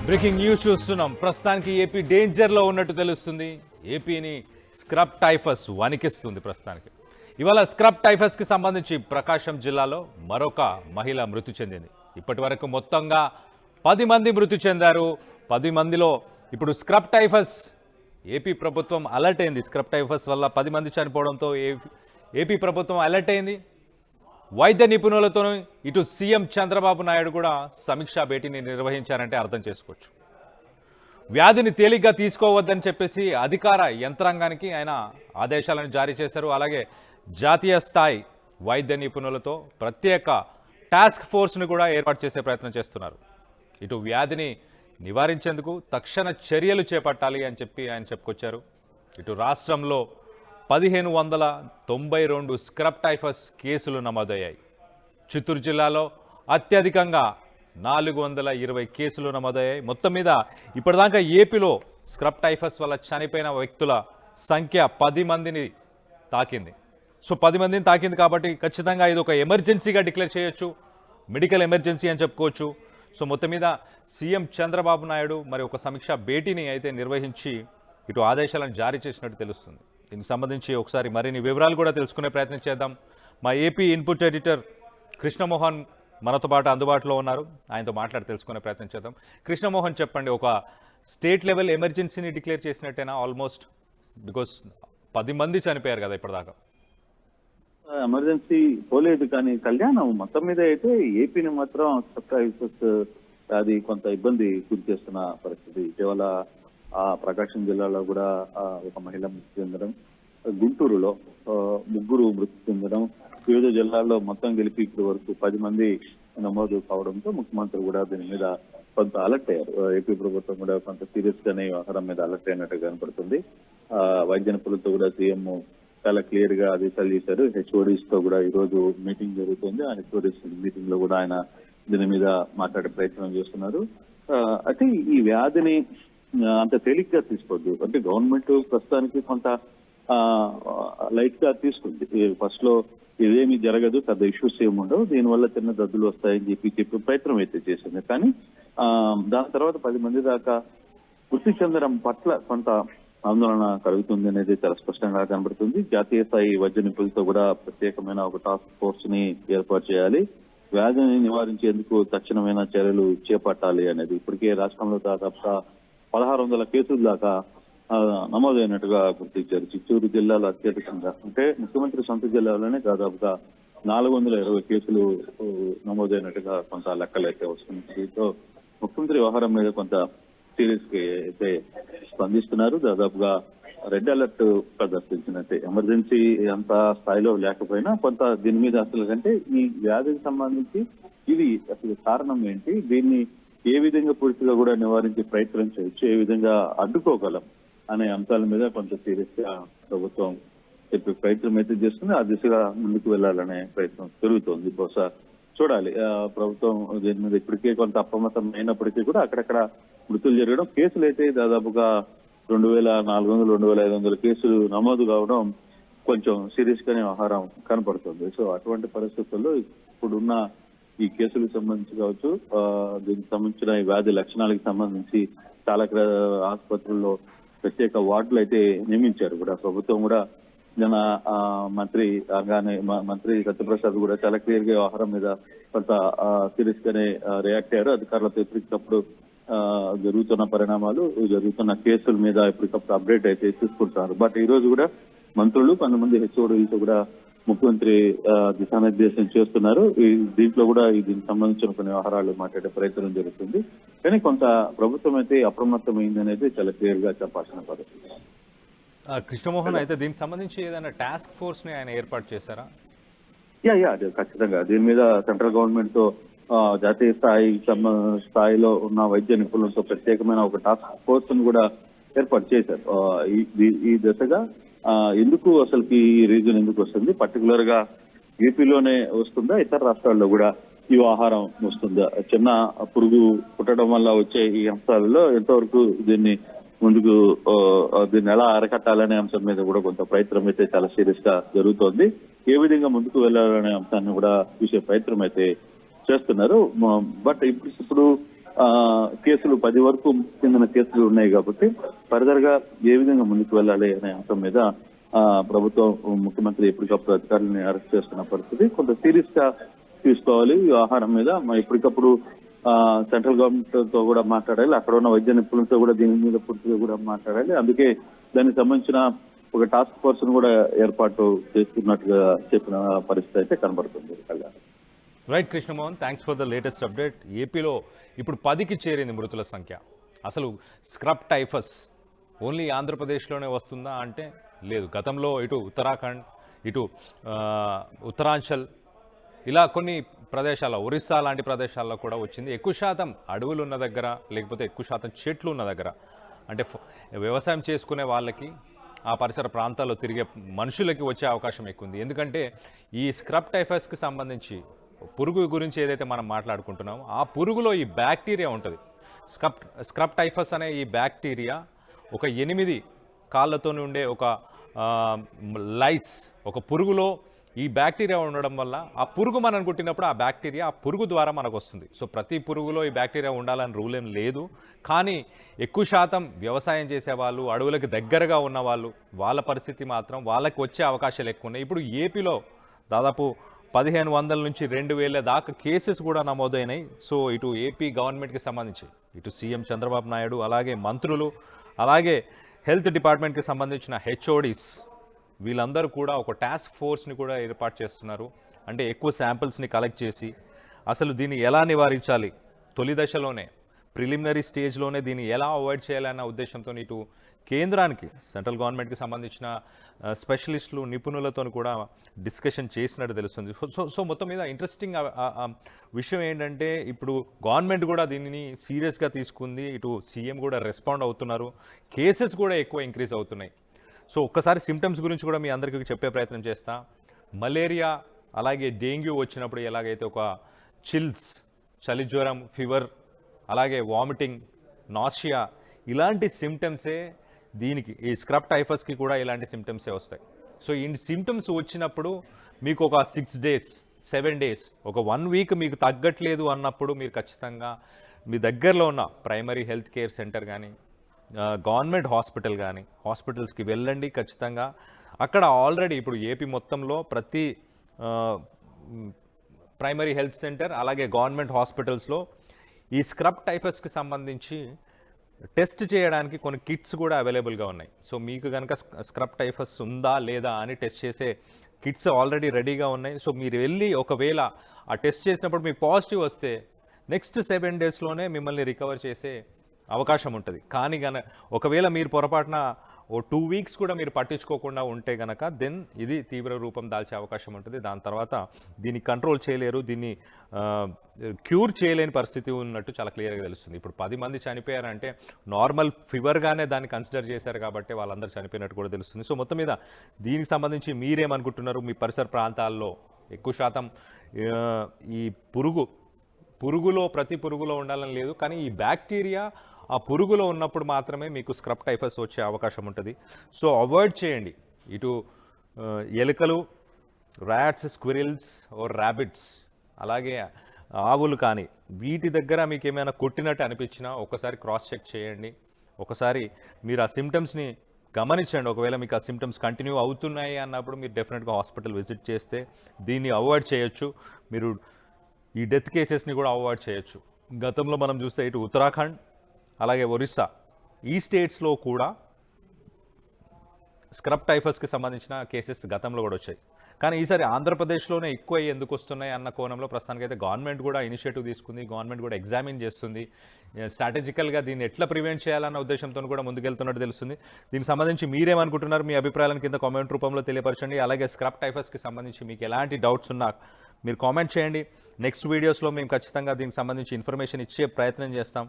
Breaking news చూస్తున్నాం. ప్రస్తుతానికి AP డేంజర్లో ఉన్నట్టు తెలుస్తుంది. ఏపీని స్క్రబ్ టైఫస్ వణికిస్తుంది ప్రస్తుతానికి. ఇవాళ స్క్రబ్ టైఫస్కి సంబంధించి ప్రకాశం జిల్లాలో మరొక మహిళ మృతి చెందింది. ఇప్పటి వరకు మొత్తంగా 10 మంది మృతి చెందారు. 10 మందిలో ఇప్పుడు స్క్రబ్ టైఫస్ ఏపీ ప్రభుత్వం అలర్ట్ అయింది. స్క్రబ్ టైఫస్ వల్ల 10 మంది చనిపోవడంతో ఏపీ ప్రభుత్వం అలర్ట్ అయింది. వైద్య నిపుణులతో ఇటు సీఎం చంద్రబాబు నాయుడు కూడా సమీక్షా భేటీని నిర్వహించారంటే అర్థం చేసుకోవచ్చు. వ్యాధిని తేలిగ్గా తీసుకోవద్దని చెప్పేసి అధికార యంత్రాంగానికి ఆయన ఆదేశాలను జారీ చేశారు. అలాగే జాతీయ స్థాయి వైద్య నిపుణులతో ప్రత్యేక టాస్క్ ఫోర్స్ను కూడా ఏర్పాటు చేసే ప్రయత్నం చేస్తున్నారు. ఇటు వ్యాధిని నివారించేందుకు తక్షణ చర్యలు చేపట్టాలి అని చెప్పి ఆయన చెప్పుకొచ్చారు. ఇటు రాష్ట్రంలో 1592 స్క్రబ్ టైఫస్ కేసులు నమోదయ్యాయి. చిత్తూరు జిల్లాలో అత్యధికంగా 420 కేసులు నమోదయ్యాయి. మొత్తం మీద ఇప్పటిదాకా ఏపీలో స్క్రబ్ టైఫస్ వల్ల చనిపోయిన వ్యక్తుల సంఖ్య 10 మందిని తాకింది. సో 10 మందిని తాకింది కాబట్టి ఖచ్చితంగా ఇది ఒక ఎమర్జెన్సీగా డిక్లేర్ చేయొచ్చు, మెడికల్ ఎమర్జెన్సీ అని చెప్పుకోవచ్చు. సో మొత్తం మీద సీఎం చంద్రబాబు నాయుడు మరి ఒక సమీక్షా భేటీని అయితే నిర్వహించి ఇటు ఆదేశాలను జారీ చేసినట్టు తెలుస్తుంది. దీనికి సంబంధించి ఒకసారి మరిన్ని వివరాలు కూడా తెలుసుకునే ప్రయత్నం చేద్దాం. మా ఏపీ ఇన్పుట్ ఎడిటర్ కృష్ణమోహన్ మనతో పాటు అందుబాటులో ఉన్నారు. ఆయనతో మాట్లాడి తెలుసుకునే ప్రయత్నం చేద్దాం. కృష్ణమోహన్, చెప్పండి, ఒక స్టేట్ లెవెల్ ఎమర్జెన్సీని డిక్లేర్ చేసినట్టేనా ఆల్మోస్ట్? బికాస్ 10 మంది చనిపోయారు కదా ఇప్పటిదాకా. ఎమర్జెన్సీ పోలేదు కానీ కళ్యాణం మొత్తం మీద అయితే ఏపీని మాత్రం సబ్స్క్రైబర్స్ అది కొంత ఇబ్బంది గురి చేస్తున్న పరిస్థితి. ఇటీవల ప్రకాశం జిల్లాలో కూడా ఒక మహిళ మృతి చెందడం, గుంటూరులో 3 మృతి చెందడం, వివిధ జిల్లాల్లో మొత్తం గెలిపి ఇప్పటి వరకు 10 మంది నమోదు కావడంతో ముఖ్యమంత్రి కూడా దీని మీద కొంత అలర్ట్ అయ్యారు. ఏపీ ప్రభుత్వం కూడా కొంత సీరియస్ గానే వ్యవహారం మీద అలర్ట్ అయినట్టు కనపడుతుంది. వైద్య నిపుణులతో కూడా సీఎం చాలా క్లియర్ గా ఆదేశాలు చేశారు. హెచ్ఓడీస్ తో కూడా ఈ రోజు మీటింగ్ జరుగుతుంది. ఆ హెచ్ఓడీస్ మీటింగ్ లో కూడా ఆయన దీని మీద మాట్లాడే ప్రయత్నం చేస్తున్నారు. అయితే ఈ వ్యాధిని అంత తేలిగ్గా తీసుకోవద్దు. అంటే గవర్నమెంట్ ప్రస్తుతానికి కొంత లైట్ గా తీసుకుంది. ఫస్ట్ లో ఇదేమీ జరగదు, పెద్ద ఇష్యూస్ ఏమి ఉండవు, దీనివల్ల చిన్న దద్దులు వస్తాయని చెప్పి ప్రయత్నం అయితే చేసింది. కానీ దాని తర్వాత 10 మంది దాకా మృతి చెందడం పట్ల కొంత ఆందోళన కలుగుతుంది అనేది చాలా స్పష్టంగా కనబడుతుంది. జాతీయ స్థాయి వైద్య నిపుణులతో కూడా ప్రత్యేకమైన ఒక టాస్క్ ఫోర్స్ ని ఏర్పాటు చేయాలి, వ్యాధిని నివారించేందుకు తక్షణమైన చర్యలు చేపట్టాలి అనేది. ఇప్పటికే రాష్ట్రంలో దాదాపుగా 1600 కేసుల దాకా నమోదైనట్టుగా గుర్తించారు. చిత్తూరు జిల్లాలో అత్యధికంగా, అంటే ముఖ్యమంత్రి సొంత జిల్లాలోనే దాదాపుగా 420 కేసులు నమోదైనట్టుగా కొంత లెక్కలైతే వస్తుంది. దీంతో ముఖ్యమంత్రి వ్యవహారం మీద కొంత సీరియస్ గా అయితే స్పందిస్తున్నారు. దాదాపుగా రెడ్ అలర్ట్ ప్రదర్శించినట్టే. ఎమర్జెన్సీ అంత స్థాయిలో లేకపోయినా కొంత దీని మీద అసలు అంటే ఈ వ్యాధికి సంబంధించి ఇది అసలు కారణం ఏంటి, దీన్ని ఏ విధంగా పూర్తిగా కూడా నివారించే ప్రయత్నం చేయొచ్చు, ఏ విధంగా అడ్డుకోగలం అనే అంశాల మీద కొంత సీరియస్ గా ప్రభుత్వం చెప్పే ప్రయత్నం అయితే చేస్తుంది. ఆ దిశగా ముందుకు వెళ్లాలనే ప్రయత్నం జరుగుతోంది. బహుశా చూడాలి. ప్రభుత్వం దీని మీద ఇప్పటికే కొంత అప్రమత్తం అయినప్పటికీ కూడా అక్కడక్కడ మృతులు జరగడం, కేసులు అయితే దాదాపుగా 2400, 2500 కేసులు నమోదు కావడం కొంచెం సీరియస్ గానే వ్యవహారం కనపడుతుంది. సో అటువంటి పరిస్థితుల్లో ఇప్పుడున్న ఈ కేసులకు సంబంధించి కావచ్చు, దీనికి సంబంధించిన ఈ వ్యాధి లక్షణాలకు సంబంధించి చాలా ఆసుపత్రుల్లో ప్రత్యేక వార్డులు అయితే నియమించారు కూడా. ప్రభుత్వం కూడా జన మంత్రి సత్యప్రసాద్ కూడా చాలా క్లియర్ గా వ్యవహారం మీద కొంత సీరియస్ గానే రియాక్ట్ అయ్యారు. అధికారులతో ఎప్పటికప్పుడు జరుగుతున్న పరిణామాలు, జరుగుతున్న కేసుల మీద ఎప్పటికప్పుడు అప్డేట్ అయితే తీసుకుంటున్నారు. బట్ ఈ రోజు కూడా మంత్రులు, కొంతమంది హెచ్ఓడీలతో కూడా ముఖ్యమంత్రి దిశానిర్దేశం చేస్తున్నారు. దీంట్లో కూడా దీనికి సంబంధించిన కొన్ని వ్యవహారాలు మాట్లాడే ప్రయత్నం జరుగుతుంది. కానీ కొంత ప్రభుత్వం అయితే అప్రమత్తమైంది అనేది చాలా క్లియర్ గా చెప్పాల్సిన పరిస్థితి. కృష్ణమోహన్, అయితే దీనికి సంబంధించి ఏదైనా టాస్క్ ఫోర్స్ ని ఆయన ఏర్పాటు చేశారా? ఖచ్చితంగా దీని మీద సెంట్రల్ గవర్నమెంట్ తో జాతీయ స్థాయిలో ఉన్న వైద్య నిపుణులతో ప్రత్యేకమైన ఒక టాస్క్ ఫోర్స్ ను కూడా ఏర్పాటు చేశారు. ఈ దశగా ఎందుకు అసలుకి ఈ రీజన్ ఎందుకు వస్తుంది, పర్టికులర్ గా ఏపీలోనే వస్తుందా, ఇతర రాష్ట్రాల్లో కూడా ఈ ఆహారం వస్తుందా, చిన్న పురుగు పుట్టడం వల్ల వచ్చే ఈ అంశాలలో ఎంతవరకు దీన్ని ముందుకు దీన్ని ఎలా అరకట్టాలనే అంశం మీద కూడా కొంత ప్రయత్నం అయితే చాలా సీరియస్ గా జరుగుతోంది. ఏ విధంగా ముందుకు వెళ్లాలనే అంశాన్ని కూడా చూసే ప్రయత్నం అయితే చేస్తున్నారు. బట్ ఇప్పుడు కేసులు 10 వరకు చెందిన కేసులు ఉన్నాయి కాబట్టి ఫర్దర్ గా ఏ విధంగా ముందుకు వెళ్ళాలి అనే అంశం మీద ప్రభుత్వం ముఖ్యమంత్రి ఎప్పటికప్పుడు అధికారులని అరెస్ట్ చేస్తున్న పరిస్థితి. కొంత సీరియస్ గా తీసుకోవాలి ఈ ఆహారం మీద. ఎప్పటికప్పుడు సెంట్రల్ గవర్నమెంట్ తో కూడా మాట్లాడాలి, అక్కడ ఉన్న వైద్య నిపుణులతో కూడా దీని మీద పూర్తిగా కూడా మాట్లాడాలి. అందుకే దానికి సంబంధించిన ఒక టాస్క్ ఫోర్స్ ను కూడా ఏర్పాటు చేస్తున్నట్టుగా చెప్పిన పరిస్థితి అయితే కనబడుతుంది. Right Krishnamohan, thanks for the latest update. ఏపీలో ఇప్పుడు 10కి చేరింది మృతుల సంఖ్య. అసలు స్క్రబ్ టైఫస్ ఓన్లీ ఆంధ్రప్రదేశ్లోనే వస్తుందా అంటే లేదు. గతంలో ఇటు ఉత్తరాఖండ్, ఇటు ఉత్తరాంచల్, ఇలా కొన్ని ప్రదేశాల్లో, ఒరిస్సా లాంటి ప్రదేశాల్లో కూడా వచ్చింది. ఎక్కువ శాతం అడవులు ఉన్న దగ్గర, లేకపోతే ఎక్కువ శాతం చెట్లు ఉన్న దగ్గర, అంటే వ్యవసాయం చేసుకునే వాళ్ళకి, ఆ పరిసర ప్రాంతాల్లో తిరిగే మనుషులకి వచ్చే అవకాశం ఎక్కువ ఉంది. ఎందుకంటే ఈ స్క్రబ్ టైఫస్కి సంబంధించి పురుగు గురించి ఏదైతే మనం మాట్లాడుకుంటున్నామో ఆ పురుగులో ఈ బ్యాక్టీరియా ఉంటుంది. స్క్రబ్ టైఫస్ అనే ఈ బ్యాక్టీరియా ఒక 8 కాళ్ళతో ఉండే ఒక లైస్, ఒక పురుగులో ఈ బ్యాక్టీరియా ఉండడం వల్ల ఆ పురుగు మనం కుట్టినప్పుడు ఆ బ్యాక్టీరియా ఆ పురుగు ద్వారా మనకు వస్తుంది. సో ప్రతి పురుగులో ఈ బ్యాక్టీరియా ఉండాలని రూల్ ఏం లేదు. కానీ ఎక్కువ శాతం వ్యవసాయం చేసేవాళ్ళు, అడవులకు దగ్గరగా ఉన్న వాళ్ళు, వాళ్ళ పరిస్థితి మాత్రం వాళ్ళకి వచ్చే అవకాశాలు ఎక్కువ ఉన్నాయి. ఇప్పుడు ఏపీలో దాదాపు 1500 నుంచి 2000 దాకా కేసెస్ కూడా నమోదైనాయి. సో ఇటు ఏపీ గవర్నమెంట్కి సంబంధించి ఇటు సీఎం చంద్రబాబు నాయుడు, అలాగే మంత్రులు, అలాగే హెల్త్ డిపార్ట్మెంట్కి సంబంధించిన హెచ్ఓడీస్, వీళ్ళందరూ కూడా ఒక టాస్క్ ఫోర్స్ని కూడా ఏర్పాటు చేస్తున్నారు. అంటే ఎక్కువ శాంపిల్స్ని కలెక్ట్ చేసి అసలు దీన్ని ఎలా నివారించాలి, తొలి దశలోనే, ప్రిలిమినరీ స్టేజ్లోనే దీన్ని ఎలా అవాయిడ్ చేయాలన్న ఉద్దేశంతో ఇటు కేంద్రానికి, సెంట్రల్ గవర్నమెంట్కి సంబంధించిన స్పెషలిస్టులు, నిపుణులతో కూడా డిస్కషన్ చేసినట్టు తెలుస్తుంది. సో మొత్తం మీద ఇంట్రెస్టింగ్ విషయం ఏంటంటే ఇప్పుడు గవర్నమెంట్ కూడా దీనిని సీరియస్గా తీసుకుంది. ఇటు సీఎం కూడా రెస్పాండ్ అవుతున్నారు. కేసెస్ కూడా ఎక్కువ ఇంక్రీజ్ అవుతున్నాయి. సో ఒక్కసారి సిమ్టమ్స్ గురించి కూడా మీ అందరికీ చెప్పే ప్రయత్నం చేస్తా. మలేరియా అలాగే డెంగ్యూ వచ్చినప్పుడు ఎలాగైతే ఒక చిల్స్, చలి జ్వరం, ఫీవర్, అలాగే వామిటింగ్, నాసియా, ఇలాంటి సిమ్టమ్సే దీనికి, ఈ స్క్రబ్ టైఫస్కి కూడా ఇలాంటి సిమ్టమ్సే వస్తాయి. సో ఈ సిమ్టమ్స్ వచ్చినప్పుడు మీకు ఒక 6 days, 7 days, ఒక 1 week మీకు తగ్గట్లేదు అన్నప్పుడు మీరు ఖచ్చితంగా మీ దగ్గరలో ఉన్న ప్రైమరీ హెల్త్ కేర్ సెంటర్ కానీ, గవర్నమెంట్ హాస్పిటల్ కానీ, హాస్పిటల్స్కి వెళ్ళండి ఖచ్చితంగా. అక్కడ ఆల్రెడీ ఇప్పుడు ఏపీ మొత్తంలో ప్రతి ప్రైమరీ హెల్త్ సెంటర్ అలాగే గవర్నమెంట్ హాస్పిటల్స్లో ఈ స్క్రబ్ టైఫస్కి సంబంధించి టెస్ట్ చేయడానికి కొన్ని కిట్స్ కూడా అవైలబుల్గా ఉన్నాయి. సో మీకు కనుక స్క్రబ్ టైఫస్ ఉందా లేదా అని టెస్ట్ చేసే కిట్స్ ఆల్రెడీ రెడీగా ఉన్నాయి. సో మీరు వెళ్ళి ఒకవేళ ఆ టెస్ట్ చేసినప్పుడు మీకు పాజిటివ్ వస్తే నెక్స్ట్ 7 daysలోనే మిమ్మల్ని రికవర్ చేసే అవకాశం ఉంటుంది. కానీ ఒకవేళ మీరు పొరపాటున ఓ 2 weeks కూడా మీరు పట్టించుకోకుండా ఉంటే కనుక దెన్ ఇది తీవ్ర రూపం దాల్చే అవకాశం ఉంటుంది. దాని తర్వాత దీన్ని కంట్రోల్ చేయలేరు, దీన్ని క్యూర్ చేయలేని పరిస్థితి ఉన్నట్టు చాలా క్లియర్గా తెలుస్తుంది. ఇప్పుడు 10 మంది చనిపోయారంటే నార్మల్ ఫీవర్గానే దాన్ని కన్సిడర్ చేశారు కాబట్టి వాళ్ళందరూ చనిపోయినట్టు కూడా తెలుస్తుంది. సో మొత్తం మీద దీనికి సంబంధించి మీరేమనుకుంటున్నారు? మీ పరిసర ప్రాంతాల్లో ఎక్కువ శాతం ఈ పురుగులో ప్రతి పురుగులో ఉండాలని లేదు, కానీ ఈ బ్యాక్టీరియా ఆ పురుగులో ఉన్నప్పుడు మాత్రమే మీకు స్క్రబ్ టైఫస్ వచ్చే అవకాశం ఉంటుంది. సో అవాయిడ్ చేయండి. ఇటు ఎలుకలు, ర్యాట్స్, స్క్విరిల్స్ ఓర్ ర్యాబిట్స్, అలాగే ఆవులు కానీ, వీటి దగ్గర మీకు ఏమైనా కొట్టినట్టు అనిపించినా ఒకసారి క్రాస్ చెక్ చేయండి. ఒకసారి మీరు ఆ సిమ్టమ్స్ని గమనించండి. ఒకవేళ మీకు ఆ సిమ్టమ్స్ కంటిన్యూ అవుతున్నాయి అన్నప్పుడు మీరు డెఫినెట్గా హాస్పిటల్ విజిట్ చేస్తే దీన్ని అవాయిడ్ చేయొచ్చు. మీరు ఈ డెత్ కేసెస్ని కూడా అవాయిడ్ చేయొచ్చు. గతంలో మనం చూస్తే ఇటు ఉత్తరాఖండ్ అలాగే ఒరిస్సా, ఈ స్టేట్స్లో కూడా స్క్రబ్ టైఫస్కి సంబంధించిన కేసెస్ గతంలో కూడా వచ్చాయి. కానీ ఈసారి ఆంధ్రప్రదేశ్లోనే ఎక్కువ ఎందుకు వస్తున్నాయి అన్న కోణంలో ప్రస్తుతానికి అయితే గవర్నమెంట్ కూడా ఇనిషియేటివ్ తీసుకుంది. గవర్నమెంట్ కూడా ఎగ్జామిన్ చేస్తుంది. స్ట్రాటజికల్గా దీన్ని ఎట్లా ప్రివెంట్ చేయాలన్న ఉద్దేశంతో కూడా ముందుకెళ్తున్నట్టు తెలుస్తుంది. దీనికి సంబంధించి మీరేమనుకుంటున్నారు? మీ అభిప్రాయాలను కింద కామెంట్ రూపంలో తెలియపరచండి. అలాగే స్క్రబ్ టైఫస్కి సంబంధించి మీకు ఎలాంటి డౌట్స్ ఉన్నా మీరు కామెంట్ చేయండి. నెక్స్ట్ వీడియోస్లో మేము ఖచ్చితంగా దీనికి సంబంధించి ఇన్ఫర్మేషన్ ఇచ్చే ప్రయత్నం చేస్తాం.